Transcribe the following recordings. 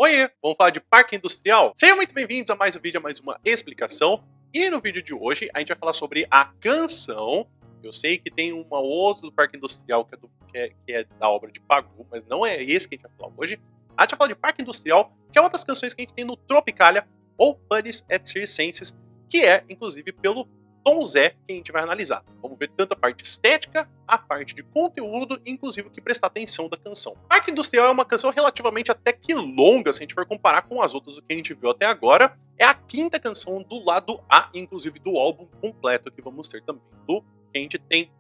Oiê, vamos falar de parque industrial? Sejam muito bem-vindos a mais um vídeo, a mais uma explicação. E no vídeo de hoje a gente vai falar sobre a canção. Eu sei que tem uma outra do parque industrial que é da obra de Pagu, mas não é esse que a gente vai falar hoje. A gente vai falar de parque industrial, que é uma das canções que a gente tem no Tropicalia ou Buddies at Circenses, que é, inclusive, pelo Tom Zé, que a gente vai analisar. Vamos ver tanto a parte estética, a parte de conteúdo, inclusive o que prestar atenção da canção. Parque Industrial é uma canção relativamente até que longa, se a gente for comparar com as outras do que a gente viu até agora. É a quinta canção do lado A, inclusive do álbum completo, que vamos ter também do que a gente tem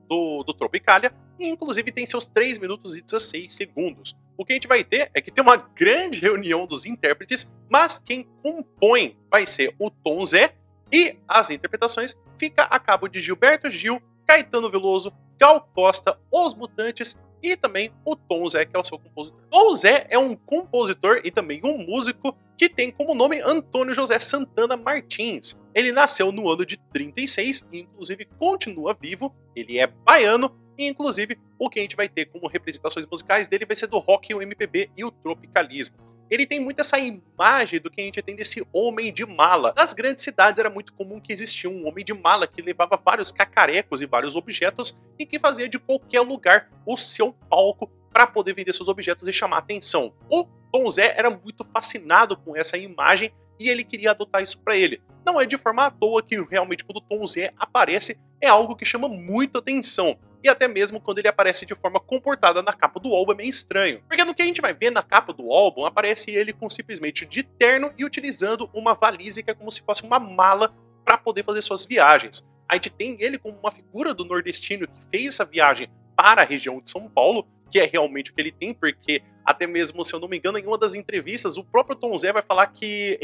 do Tropicalia, e inclusive tem seus 3 minutos e 16 segundos. O que a gente vai ter é que tem uma grande reunião dos intérpretes, mas quem compõe vai ser o Tom Zé, e as interpretações fica a cabo de Gilberto Gil, Caetano Veloso, Gal Costa, Os Mutantes e também o Tom Zé, que é o seu compositor. Tom Zé é um compositor e também um músico que tem como nome Antônio José Santana Martins. Ele nasceu no ano de 36 e inclusive continua vivo. Ele é baiano e inclusive o que a gente vai ter como representações musicais dele vai ser do rock, o MPB e o tropicalismo. Ele tem muito essa imagem do que a gente tem desse homem de mala. Nas grandes cidades era muito comum que existia um homem de mala que levava vários cacarecos e vários objetos e que fazia de qualquer lugar o seu palco para poder vender seus objetos e chamar atenção. O Tom Zé era muito fascinado com essa imagem e ele queria adotar isso para ele. Não é de forma à toa que realmente quando o Tom Zé aparece é algo que chama muito atenção. E até mesmo quando ele aparece de forma comportada na capa do álbum é meio estranho. Porque no que a gente vai ver na capa do álbum, aparece ele com simplesmente de terno e utilizando uma valise que é como se fosse uma mala para poder fazer suas viagens. A gente tem ele como uma figura do nordestino que fez essa viagem para a região de São Paulo, que é realmente o que ele tem, porque até mesmo, se eu não me engano, em uma das entrevistas, o próprio Tom Zé vai falar que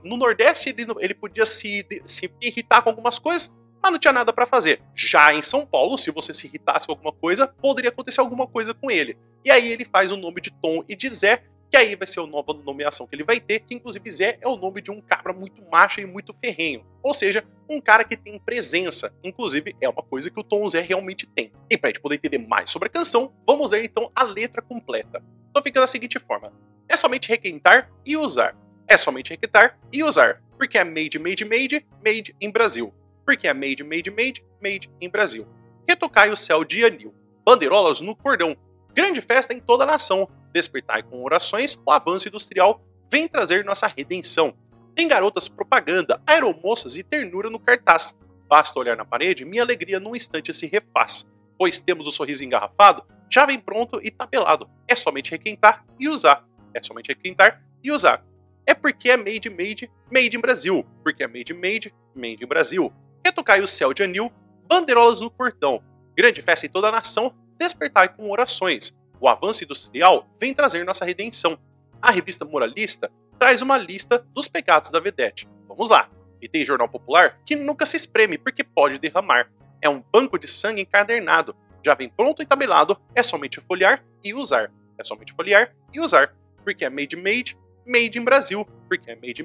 no Nordeste ele podia se irritar com algumas coisas, mas não tinha nada pra fazer. Já em São Paulo, se você se irritasse com alguma coisa, poderia acontecer alguma coisa com ele. E aí ele faz o nome de Tom e de Zé, que aí vai ser a nova nomeação que ele vai ter, que inclusive Zé é o nome de um cabra muito macho e muito ferrenho. Ou seja, um cara que tem presença. Inclusive, é uma coisa que o Tom Zé realmente tem. E pra gente poder entender mais sobre a canção, vamos ler então a letra completa. Então fica da seguinte forma. É somente requentar e usar. É somente requentar e usar. Porque é made em Brasil. Porque é made em Brasil. Retocai o céu de anil, bandeirolas no cordão, grande festa em toda a nação, despertai com orações, o avanço industrial vem trazer nossa redenção. Tem garotas propaganda, aeromoças e ternura no cartaz. Basta olhar na parede, minha alegria num instante se refaz. Pois temos o sorriso engarrafado, já vem pronto e tabelado. É somente requentar e usar. É somente requentar e usar. É porque é made em Brasil. Porque é made em Brasil. Retocai o céu de anil, bandeirolas no portão, grande festa em toda a nação, despertai com orações. O avanço industrial vem trazer nossa redenção. A revista Moralista traz uma lista dos pecados da vedete. Vamos lá. E tem jornal popular que nunca se espreme porque pode derramar. É um banco de sangue encadernado. Já vem pronto e tabelado. É somente folhear e usar. É somente folhear e usar. Porque é made em Brasil. Porque é made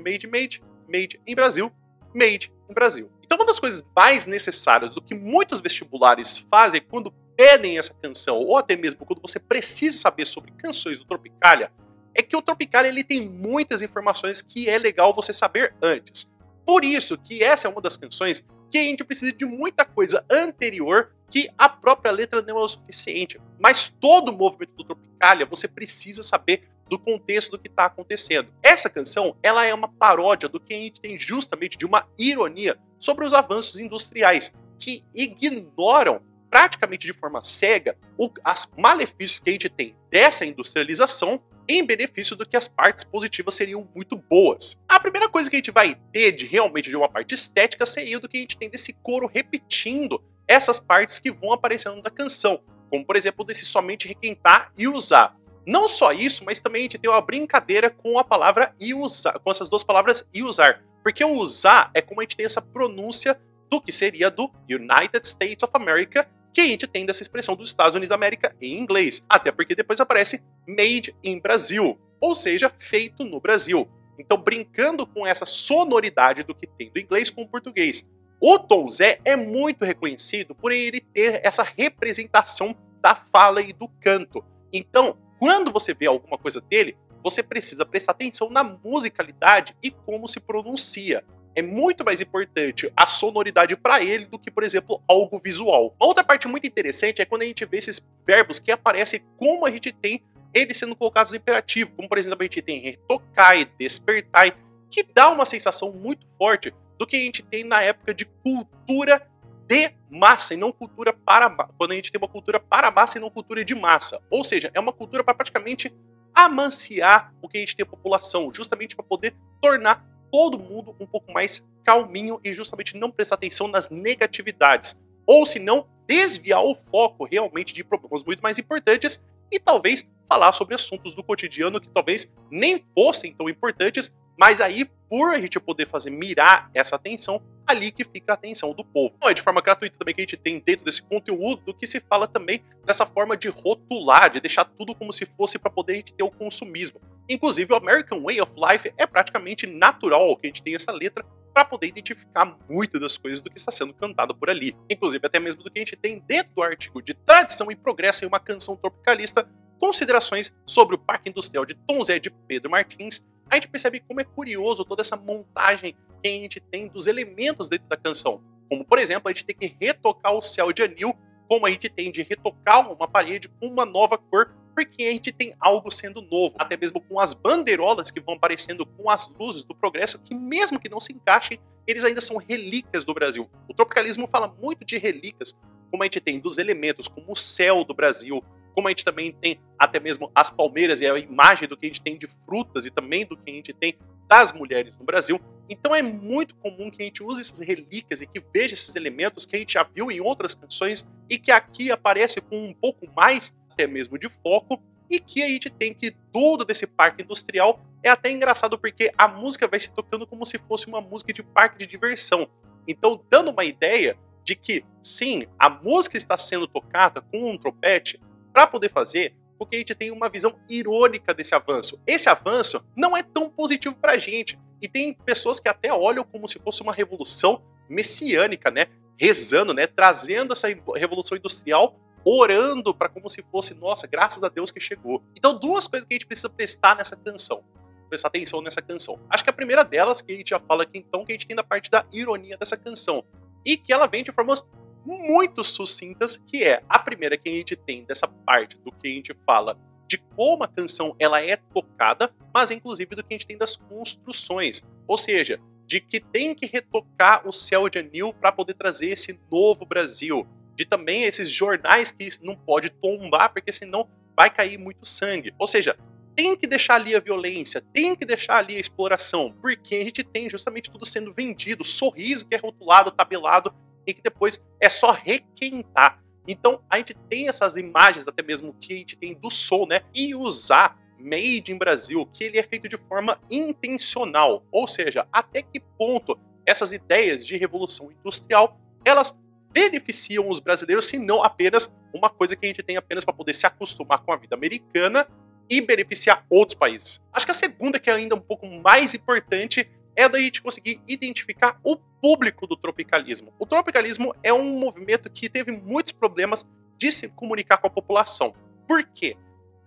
em Brasil. Made in Brasil. Então uma das coisas mais necessárias do que muitos vestibulares fazem quando pedem essa canção, ou até mesmo quando você precisa saber sobre canções do Tropicalia, é que o Tropicalia ele tem muitas informações que é legal você saber antes. Por isso que essa é uma das canções que a gente precisa de muita coisa anterior que a própria letra não é o suficiente. Mas todo o movimento do Tropicalia você precisa saber do contexto do que está acontecendo. Essa canção, ela é uma paródia do que a gente tem justamente de uma ironia sobre os avanços industriais, que ignoram praticamente de forma cega os malefícios que a gente tem dessa industrialização em benefício do que as partes positivas seriam muito boas. A primeira coisa que a gente vai ter realmente de uma parte estética seria do que a gente tem desse coro repetindo essas partes que vão aparecendo na canção, como por exemplo desse somente requentar e usar. Não só isso, mas também a gente tem uma brincadeira com a palavra e usar, com essas duas palavras e usar. Porque o usar é como a gente tem essa pronúncia do que seria do United States of America, que a gente tem dessa expressão dos Estados Unidos da América em inglês. Até porque depois aparece made in Brasil, ou seja, feito no Brasil. Então, brincando com essa sonoridade do que tem do inglês com o português. O Tom Zé é muito reconhecido por ele ter essa representação da fala e do canto. Então, quando você vê alguma coisa dele, você precisa prestar atenção na musicalidade e como se pronuncia. É muito mais importante a sonoridade para ele do que, por exemplo, algo visual. Uma outra parte muito interessante é quando a gente vê esses verbos que aparecem como a gente tem eles sendo colocados no imperativo, como por exemplo a gente tem retocar, despertar, que dá uma sensação muito forte do que a gente tem na época de cultura de massa e não cultura para massa. Quando a gente tem uma cultura para massa e não cultura de massa. Ou seja, é uma cultura para praticamente amanciar o que a gente tem a população, justamente para poder tornar todo mundo um pouco mais calminho e justamente não prestar atenção nas negatividades. Ou se não, desviar o foco realmente de problemas muito mais importantes e talvez falar sobre assuntos do cotidiano que talvez nem fossem tão importantes, mas aí, por a gente poder fazer mirar essa atenção, ali que fica a atenção do povo. Então, é de forma gratuita também que a gente tem dentro desse conteúdo que se fala também dessa forma de rotular, de deixar tudo como se fosse para poder a gente ter o consumismo. Inclusive, o American Way of Life é praticamente natural que a gente tenha essa letra para poder identificar muitas das coisas do que está sendo cantado por ali. Inclusive, até mesmo do que a gente tem dentro do artigo de Tradição e Progresso em uma Canção Tropicalista, considerações sobre o Parque Industrial de Tom Zé de Pedro Martins, a gente percebe como é curioso toda essa montagem que a gente tem dos elementos dentro da canção. Como, por exemplo, a gente tem que retocar o céu de anil, como a gente tem de retocar uma parede com uma nova cor, porque a gente tem algo sendo novo. Até mesmo com as bandeirolas que vão aparecendo com as luzes do progresso, que mesmo que não se encaixem, eles ainda são relíquias do Brasil. O tropicalismo fala muito de relíquias, como a gente tem dos elementos, como o céu do Brasil, como a gente também tem até mesmo as palmeiras e a imagem do que a gente tem de frutas e também do que a gente tem das mulheres no Brasil. Então é muito comum que a gente use essas relíquias e que veja esses elementos que a gente já viu em outras canções e que aqui aparece com um pouco mais até mesmo de foco, e que a gente tem que tudo desse parque industrial é até engraçado porque a música vai se tocando como se fosse uma música de parque de diversão. Então dando uma ideia de que sim, a música está sendo tocada com um trompete para poder fazer porque a gente tem uma visão irônica desse avanço. Esse avanço não é tão positivo pra gente. E tem pessoas que até olham como se fosse uma revolução messiânica, né? Rezando, né? Trazendo essa revolução industrial, orando para como se fosse, nossa, graças a Deus que chegou. Então, duas coisas que a gente precisa prestar nessa canção. Prestar atenção nessa canção. Acho que a primeira delas, que a gente já fala aqui então, que a gente tem na parte da ironia dessa canção. E que ela vem de formas muito sucintas, que é a primeira que a gente tem dessa parte do que a gente fala de como a canção ela é tocada, mas inclusive do que a gente tem das construções, ou seja, de que tem que retocar o céu de anil para poder trazer esse novo Brasil, de também esses jornais que não pode tombar porque senão vai cair muito sangue, ou seja, tem que deixar ali a violência, tem que deixar ali a exploração, porque a gente tem justamente tudo sendo vendido, sorriso que é rotulado, tabelado, e que depois é só requentar. Então a gente tem essas imagens, até mesmo que a gente tem do som, né? E usar Made in Brasil, que ele é feito de forma intencional. Ou seja, até que ponto essas ideias de revolução industrial, elas beneficiam os brasileiros, se não apenas uma coisa que a gente tem apenas para poder se acostumar com a vida americana e beneficiar outros países. Acho que a segunda, que é ainda um pouco mais importante, é da gente conseguir identificar o público do tropicalismo. O tropicalismo é um movimento que teve muitos problemas de se comunicar com a população. Por quê?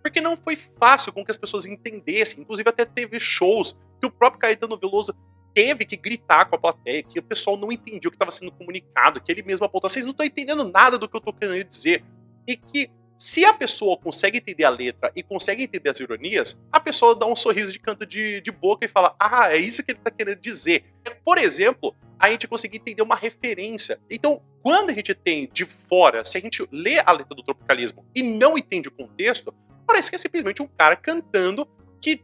Porque não foi fácil com que as pessoas entendessem. Inclusive até teve shows que o próprio Caetano Veloso teve que gritar com a plateia, que o pessoal não entendia o que estava sendo comunicado, que ele mesmo apontou, vocês não estão entendendo nada do que eu estou querendo dizer. E que se a pessoa consegue entender a letra e consegue entender as ironias, a pessoa dá um sorriso de canto de boca e fala, ah, é isso que ele está querendo dizer. Por exemplo, a gente conseguir entender uma referência. Então, quando a gente tem de fora, se a gente lê a letra do tropicalismo e não entende o contexto, parece que é simplesmente um cara cantando que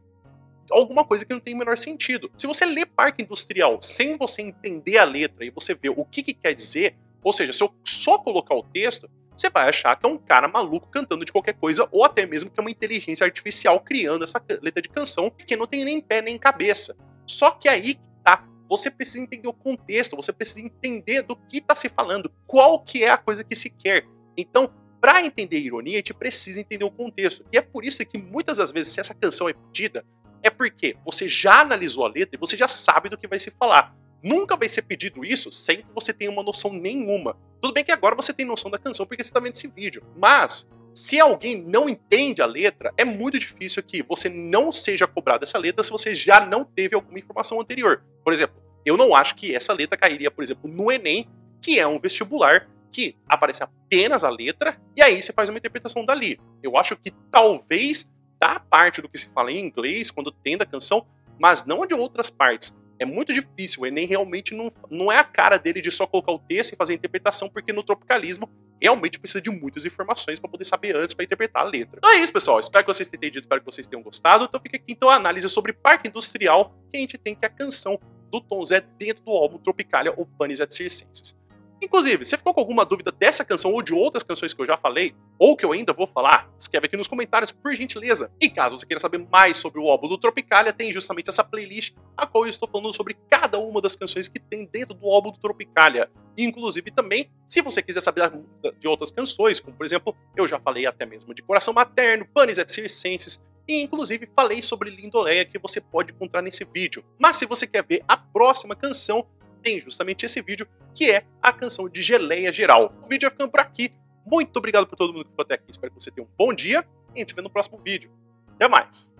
alguma coisa que não tem o menor sentido. Se você lê Parque Industrial sem você entender a letra e você vê o que quer dizer, ou seja, se eu só colocar o texto, você vai achar que é um cara maluco cantando de qualquer coisa, ou até mesmo que é uma inteligência artificial criando essa letra de canção que não tem nem pé nem cabeça. Só que aí tá, você precisa entender o contexto, você precisa entender do que está se falando, qual que é a coisa que se quer. Então, para entender a ironia, a gente precisa entender o contexto. E é por isso que muitas das vezes, se essa canção é pedida, é porque você já analisou a letra e você já sabe do que vai se falar. Nunca vai ser pedido isso sem que você tenha uma noção nenhuma. Tudo bem que agora você tem noção da canção porque você está vendo esse vídeo. Mas Se alguém não entende a letra, é muito difícil que você não seja cobrado essa letra se você já não teve alguma informação anterior. Por exemplo, eu não acho que essa letra cairia, por exemplo, no Enem, que é um vestibular que aparece apenas a letra e aí você faz uma interpretação dali. Eu acho que talvez da parte do que se fala em inglês, quando tem da canção, mas não de outras partes. É muito difícil, o Enem realmente não é a cara dele de só colocar o texto e fazer a interpretação, porque no tropicalismo realmente precisa de muitas informações para poder saber antes para interpretar a letra. Então é isso, pessoal. Espero que vocês tenham entendido, espero que vocês tenham gostado. Então fica aqui então a análise sobre Parque Industrial, que a gente tem que a canção do Tom Zé dentro do álbum Tropicalia ou Panis et Circenses. Inclusive, você ficou com alguma dúvida dessa canção ou de outras canções que eu já falei, ou que eu ainda vou falar? Escreve aqui nos comentários, por gentileza. E caso você queira saber mais sobre o álbum do Tropicalia, tem justamente essa playlist, a qual eu estou falando sobre cada uma das canções que tem dentro do álbum do Tropicalia. Inclusive também, se você quiser saber de outras canções, como por exemplo, eu já falei até mesmo de Coração Materno, Panis et Circenses, e inclusive falei sobre Lindoleia, que você pode encontrar nesse vídeo. Mas se você quer ver a próxima canção, tem justamente esse vídeo, que é a canção de Geleia Geral. O vídeo vai ficando por aqui. Muito obrigado por todo mundo que ficou até aqui. Espero que você tenha um bom dia e a gente se vê no próximo vídeo. Até mais!